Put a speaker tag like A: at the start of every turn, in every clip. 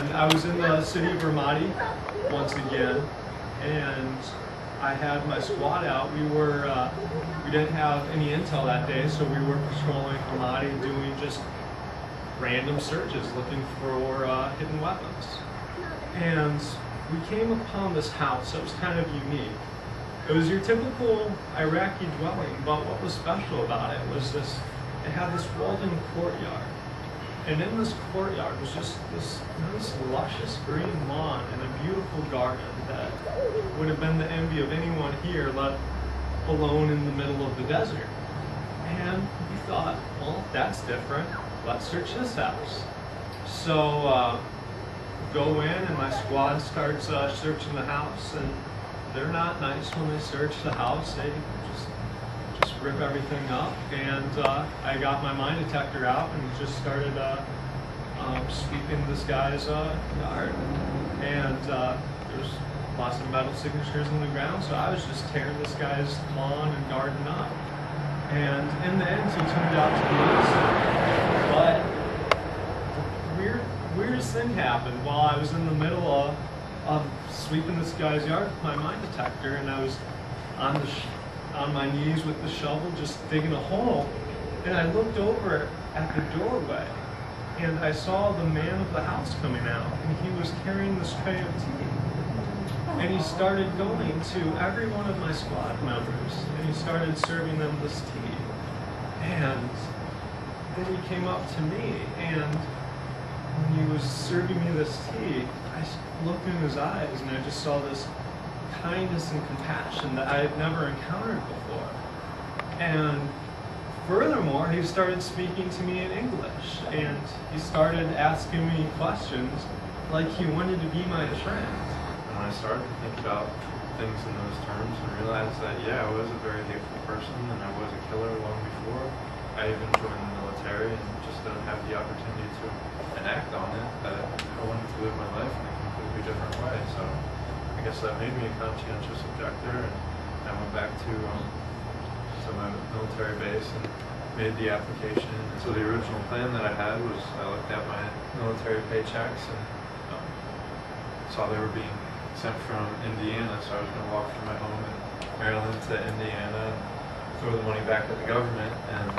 A: I was in the city of Ramadi once again, and I had my squad out. We didn't have any intel that day, so we were patrolling Ramadi, doing just random searches, looking for hidden weapons. And we came upon this house that was kind of unique. It was your typical Iraqi dwelling, but what was special about it was it had this walled-in courtyard. And in this courtyard was just this nice, luscious green lawn and a beautiful garden that would have been the envy of anyone here, let alone in the middle of the desert. And we thought, well, that's different. Let's search this house. So go in, and my squad starts searching the house, and they're not nice when they search the house. They just rip everything up, and I got my mine detector out and just started sweeping this guy's yard. And there's lots of metal signatures in the ground, so I was just tearing this guy's lawn and garden up. And in the end, he turned out to be innocent. But the weirdest thing happened while I was in the middle of sweeping this guy's yard with my mine detector, and I was on my knees with the shovel, just digging a hole, and I looked over at the doorway, and I saw the man of the house coming out, and he was carrying this tray of tea. And he started going to every one of my squad members, and he started serving them this tea. And then he came up to me, and when he was serving me this tea, I looked in his eyes, and I just saw this kindness and compassion that I had never encountered before. And furthermore, he started speaking to me in English, and he started asking me questions like he wanted to be my friend.
B: When I started to think about things in those terms and realized that, yeah, I was a very hateful person and I was a killer long before I even joined the military, and just didn't have the opportunity to enact on it, that I wanted to live my life in a completely different way. So I guess that made me a conscientious objector, and I went back to my military base and made the application. And so the original plan that I had was, I looked at my military paychecks and saw they were being sent from Indiana, so I was going to walk from my home in Maryland to Indiana and throw the money back at the government and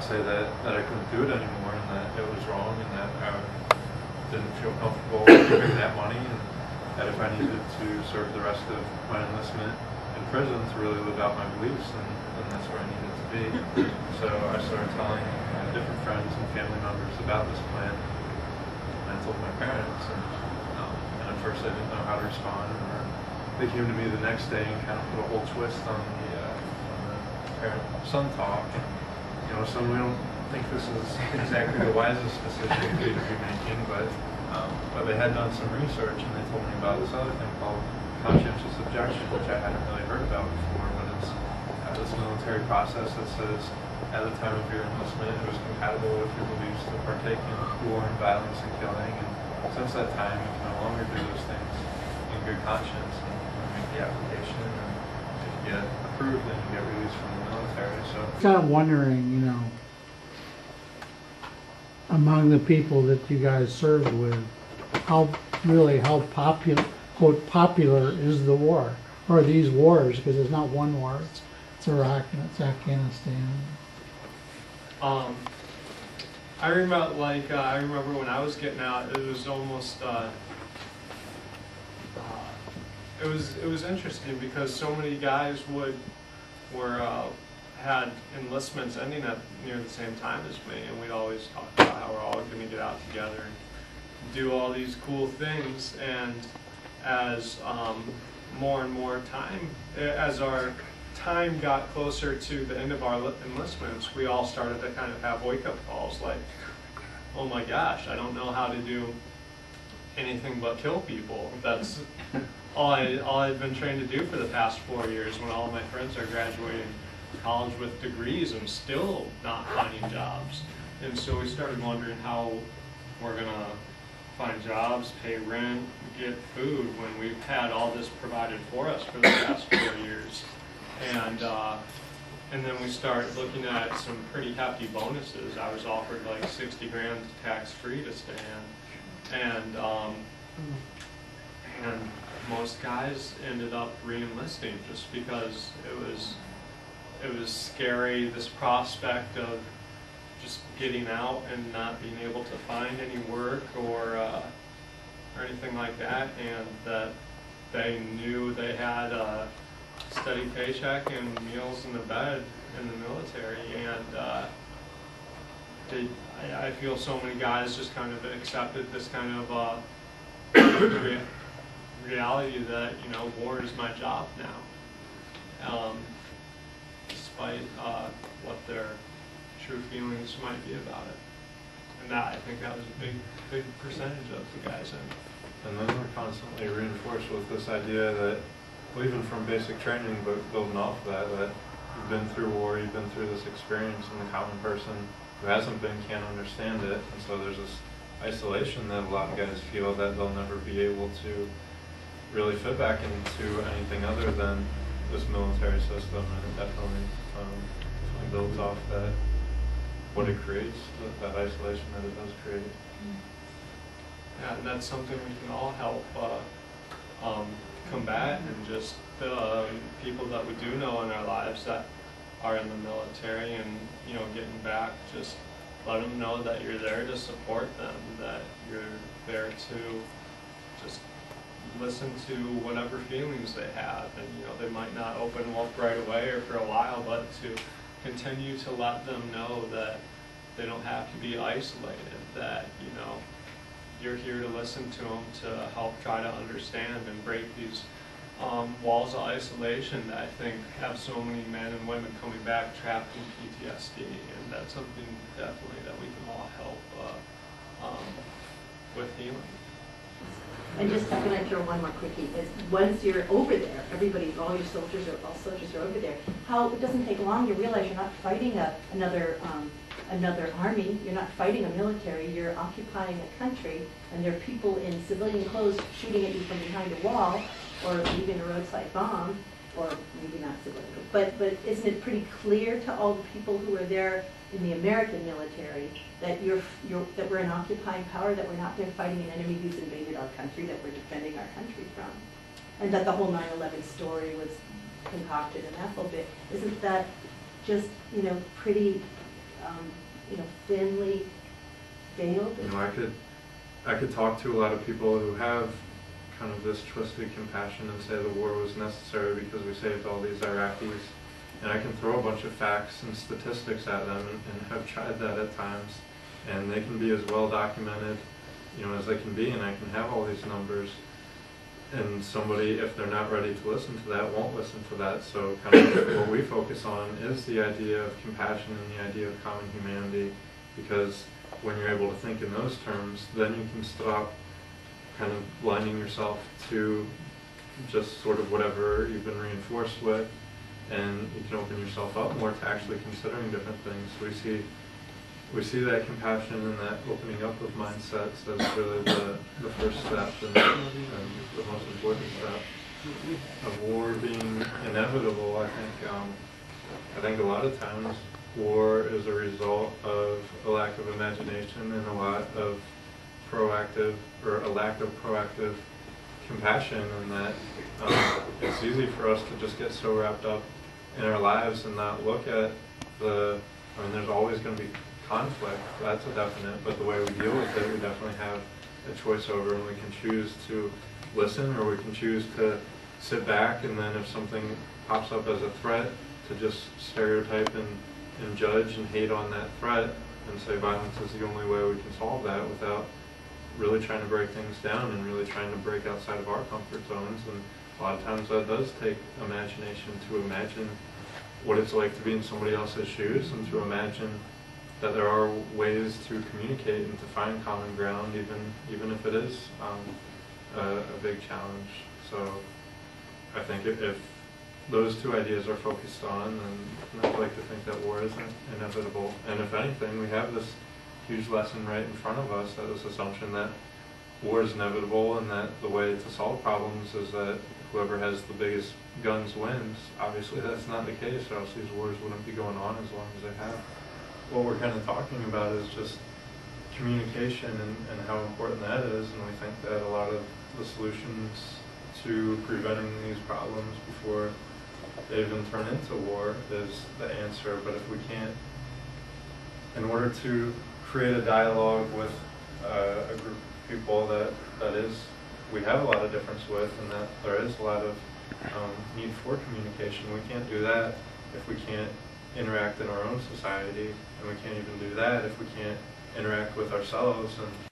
B: say that I couldn't do it anymore, and that it was wrong, and that I didn't feel comfortable giving that money, and that if I needed to serve the rest of my enlistment in prison to really live out my beliefs, then that's where I needed to be. So I started telling different friends and family members about this plan, and I told my parents, and at first I didn't know how to respond, or they came to me the next day and kind of put a whole twist on the parent-son talk. And, some we don't think this is exactly the wisest decision we could be making, but they had done some research, and they told me about this other thing called conscientious objection, which I hadn't really heard about before, but it's this military process that says at the time of your enlistment it was compatible with your beliefs to partake in war and violence and killing, and since that time you can no longer do those things in good conscience, and make the application, and if you get approved, then you get released from the military. So
C: Kind of wondering, among the people that you guys served with, how popular, quote, popular is the war, or these wars, because it's not one war, it's Iraq and it's Afghanistan.
A: I remember when I was getting out, it was almost it was interesting because so many guys had enlistments ending at near the same time as me, and we'd always talk about how we're all going to get out together and do all these cool things. And as more and more time, as our time got closer to the end of our enlistments, we all started to kind of have wake-up calls like, oh my gosh, I don't know how to do anything but kill people. That's all I've been trained to do for the past 4 years, when all of my friends are graduating college with degrees and still not finding jobs. And so we started wondering how we're gonna find jobs, pay rent, get food when we've had all this provided for us for the past 4 years. And then we started looking at some pretty hefty bonuses. I was offered like 60 grand tax-free to stay in. and and most guys ended up re-enlisting just because it was scary, this prospect of just getting out and not being able to find any work or anything like that, and that they knew they had a steady paycheck and meals in the bed in the military, and I feel so many guys just kind of accepted this kind of reality that, you know, war is my job now, despite what their true feelings might be about it. And that, I think that was a big percentage of the guys in.
B: And then we're constantly reinforced with this idea that, well, even from basic training, but building off of that, that you've been through war, you've been through this experience, and the common person who hasn't been can't understand it. And so there's this isolation that a lot of guys feel that they'll never be able to really fit back into anything other than this military system, and it definitely builds off that, what it creates, that isolation that it does create.
A: Yeah, and that's something we can all help combat, and just the people that we do know in our lives that are in the military, and, you know, getting back, just let them know that you're there to support them, that you're there to just listen to whatever feelings they have, and, you know, they might not open up right away or for a while, but to continue to let them know that they don't have to be isolated, that, you know, you're here to listen to them, to help try to understand and break these walls of isolation that I think have so many men and women coming back trapped in PTSD, and that's something definitely that we can all help with healing.
D: And just, I'm going to throw one more quickie, is once you're over there, everybody, all soldiers are over there, how it doesn't take long to realize you're not fighting another army, you're not fighting a military, you're occupying a country, and there are people in civilian clothes shooting at you from behind a wall, or leaving a roadside bomb, or maybe not civilian, but isn't it pretty clear to all the people who are there in the American military that that we're an occupying power, that we're not there fighting an enemy who's invaded our country, that we're defending our country from, and that the whole 9/11 story was concocted in that little bit? Isn't that just, you know, pretty, you know, thinly veiled?
B: You know, I could talk to a lot of people who have kind of this twisted compassion and say the war was necessary because we saved all these Iraqis, and I can throw a bunch of facts and statistics at them, and have tried that at times, and they can be as well documented, you know, as they can be, and I can have all these numbers, and somebody, if they're not ready to listen to that, won't listen to that. So kind of what we focus on is the idea of compassion and the idea of common humanity, because when you're able to think in those terms, then you can stop kind of blinding yourself to just sort of whatever you've been reinforced with, and you can open yourself up more to actually considering different things. We see that compassion and that opening up of mindsets as really the first step and the most important step of war being inevitable. I think a lot of times war is a result of a lack of imagination and a lack of proactive compassion, and that it's easy for us to just get so wrapped up in our lives and not look at there's always going to be conflict, that's a definite, but the way we deal with it, we definitely have a choice over, and we can choose to listen, or we can choose to sit back, and then if something pops up as a threat, to just stereotype and judge and hate on that threat, and say violence is the only way we can solve that, without really trying to break things down and really trying to break outside of our comfort zones. And a lot of times that does take imagination, to imagine what it's like to be in somebody else's shoes, and to imagine that there are ways to communicate and to find common ground, even if it is a big challenge. So I think if those two ideas are focused on, then I'd like to think that war isn't inevitable. And if anything, we have this huge lesson right in front of us, that this assumption that war is inevitable, and that the way to solve problems is that whoever has the biggest guns wins. Obviously that's not the case, or else these wars wouldn't be going on as long as they have. What we're kind of talking about is just communication and how important that is, and we think that a lot of the solutions to preventing these problems before they even turn into war is the answer. But if we can't, in order to create a dialogue with a group of people that is, we have a lot of difference with, and that there is a lot of need for communication, we can't do that if we can't interact in our own society, and we can't even do that if we can't interact with ourselves and